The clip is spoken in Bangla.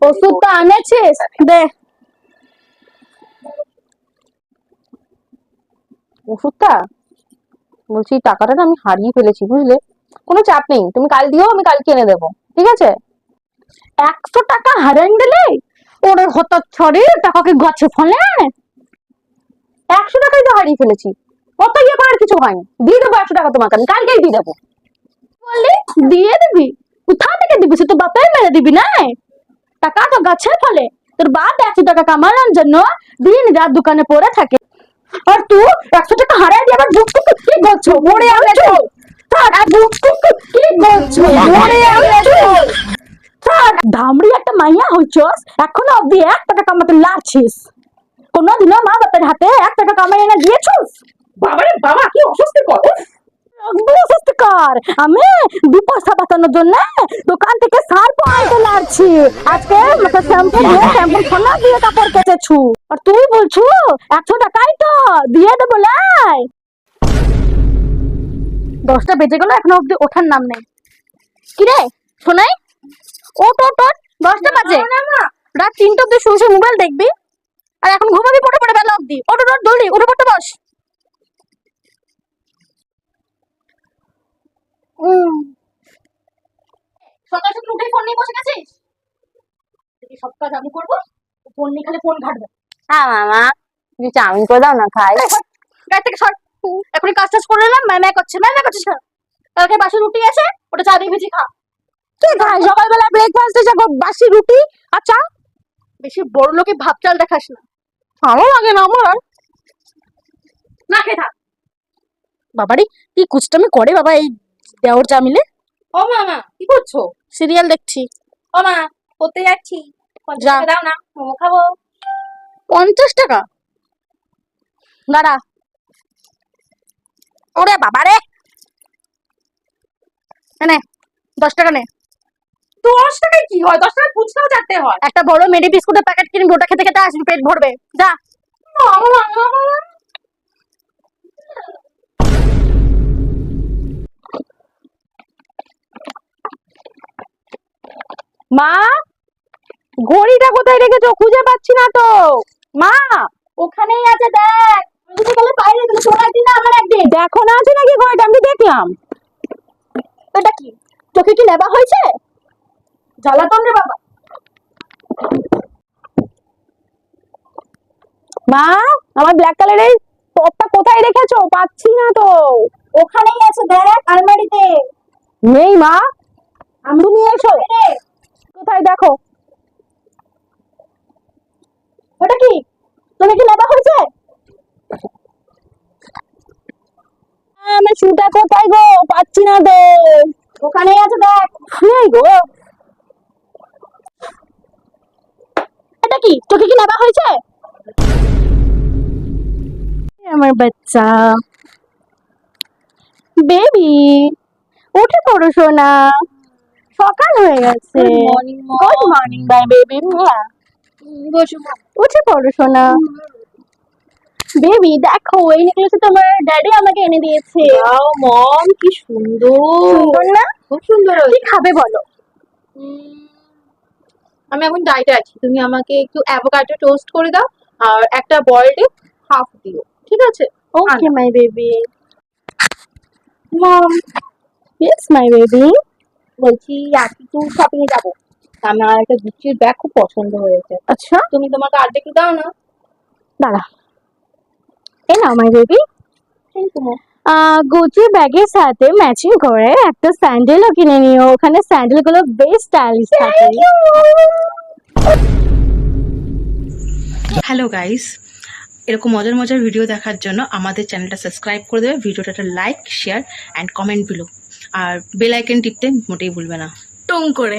ওষুধটা আনেছিস? দে ওষুধটা। বলছি টাকাটা না আমি হারিয়ে ফেলেছি, বুঝলে? কোনো চাপ নেই, তুমি কাল দিও, আমি কালকে এনে দেবো, ঠিক আছে? 100 টাকা হারান গেলে? ওরে হঠাৎ ছড়ে টাকাকে গাছে ফলে। 100 টাকাই তো হারিয়ে ফেলেছি, অত ইয়ে করার কিছু হয়নি। দিয়ে দেবো 100 টাকা তোমাকে, আমি কালকেই দিয়ে দেবো। বললি দিয়ে দিবি? কোথা থেকে দিবি? সে তো বাপে মেরে দিবি না? টাকা তো গাছে ফলে। তোর বাপ 100 টাকা কামানোর জন্য দিন রাত দোকানে পড়ে থাকে, আর তুই 100 টাকা হারাই দিয়ে আবার বুক কি করছো? মরে আছো? কি করছো? মরে আছো? ধামড়ি একটা মাইয়া হইছস, এখনো অব্দি 1 টাকা কামাতে লাগছিস। কোনদিনও মা বাপের হাতে 1 টাকা কামাই এনে দিয়েছিস? বাবারে বাবা, কি অস্বস্তিকর! অস্বস্তিকর। আমি 2 পয়সা বাঁচানোর জন্য দোকান থেকে সার আনতে লাগছি। আজকে শ্যাম্পু সোনা দিয়ে কাপড় কেচেছু, আর তুই বলছু 100 টাকাই তো দিয়ে দেবো। লাই 10টা বেজে গেল, এখনো অব্দি ওঠার নাম নেই। কিরে শোনাই, ওট ওট ওট, 10টা বাজে। রাত 3টা অব্দি শুয়ে শুয়ে মোবাইল দেখবি, আর এখন ঘুমাবি পড়ে পড়ে বেলা অব্দি। ওট ওট জলদি উঠে পড়তে বস। সকাল সকাল উঠে ফোন নিয়ে বসে গেছিস? সব কাজ আমি করবো, ফোন নিয়ে খালি ফোন ঘাটবে। হ্যাঁ মামা, তুমি চাউমিন করে দাও না খাই। গাড়ি থেকে সর। এখনই কাজ টাজ করে এলাম, ম্যায় ম্যায় করছিস কেন? কালকে বাসি রুটি আছে, ওটা চা দিয়ে ভেজে খা। কি খাই সকালবেলা ব্রেকফাস্টে যাবো বাসি রুটি আর চা? বেশি বড় লোকে ভাব চাল দেখাস না, ভালো লাগে না আমার। না খেয়ে থাক। বাবারি কি কুচটামি করে বাবা এই দেওর চা মিলে। ও মামা, কি করছো? সিরিয়াল দেখছি। ও মা, করতে যাচ্ছি। 50 যা। টাকা দাও না, মোমো খাবো। 50 টাকা? দাঁড়া। ওরে বাবারে, নে 10 টাকা নে। 10 টাকায় কি হয়? 10 টাকায় ফুচকাও চারটে হয়। একটা বড় মেরি বিস্কুটের প্যাকেট কিনবি, ওটা খেতে খেতে আসবি, পেট ভরবে। যা। মা, ঘড়িটা কোথায় রেখেছো? খুঁজে পাচ্ছি না তো। মা, ওখানেই আছে, দেখ। যদি বলে বাইরে তুমি শোনাই দিন না আমার একদিন। দেখো না আছে নাকি ঘড়িটা? আমি দেখলাম। এটা কি চোখে কি নেবা হয়েছে? জ্বালাতন রে বাবা। মা, আমার ব্ল্যাক কালারের টপটা কোথায় রেখেছো? পাচ্ছি না তো। ওখানেই আছে, দেখ আলমারিতে। নেই মা, তুমি এসো। কোথায় দেখো। ওটা কি চোখে কি নেবা হয়েছে? আমার শুটা কোথায় গো? পাচ্ছি না তো। ওখানেই আছে, দেখ। নেই গো। এটা কি চোখে কি নেবা হয়েছে? আমার বাচ্চা বেবি, উঠে পড়ো সোনা, সকাল হয়ে গেছে। Good morning bye baby. উঠে পড়ো সোনা। বেবি দেখো, এই নেকলেসটা তোমার ড্যাডি আমাকে এনে দিয়েছে। ওয়াও মম, কি সুন্দর! সুন্দর না? খুব সুন্দর কি হয়েছে। খাবে বলো? আমি এখন ডায়েটে আছি, তুমি আমাকে একটু অ্যাভোকাডো টোস্ট করে দাও, আর একটা বয়েলড এগ হাফ দিও, ঠিক আছে? Okay my baby. Mom, yes my baby. বলছি আর কিছু শপিং এ যাবো, আমার একটা গুচির ব্যাগ খুব পছন্দ হয়েছে। আচ্ছা তুমি তোমার কার্ড একটু দাও না। দাঁড়া, এই নাও my baby. Thank you mom. Gucci ব্যাগের সাথে ম্যাচিং করে একটা স্যান্ডেলও কিনে নিও, ওখানে স্যান্ডেল গুলো বেশ স্টাইলিশ থাকে। হ্যালো গাইস, এরকম মজার মজার ভিডিও দেখার জন্য আমাদের চ্যানেলটা সাবস্ক্রাইব করে দেবে, ভিডিওটা একটা like share and comment below, আর বেল আইকন টিপতে মোটেই ভুলবে না, টুং করে।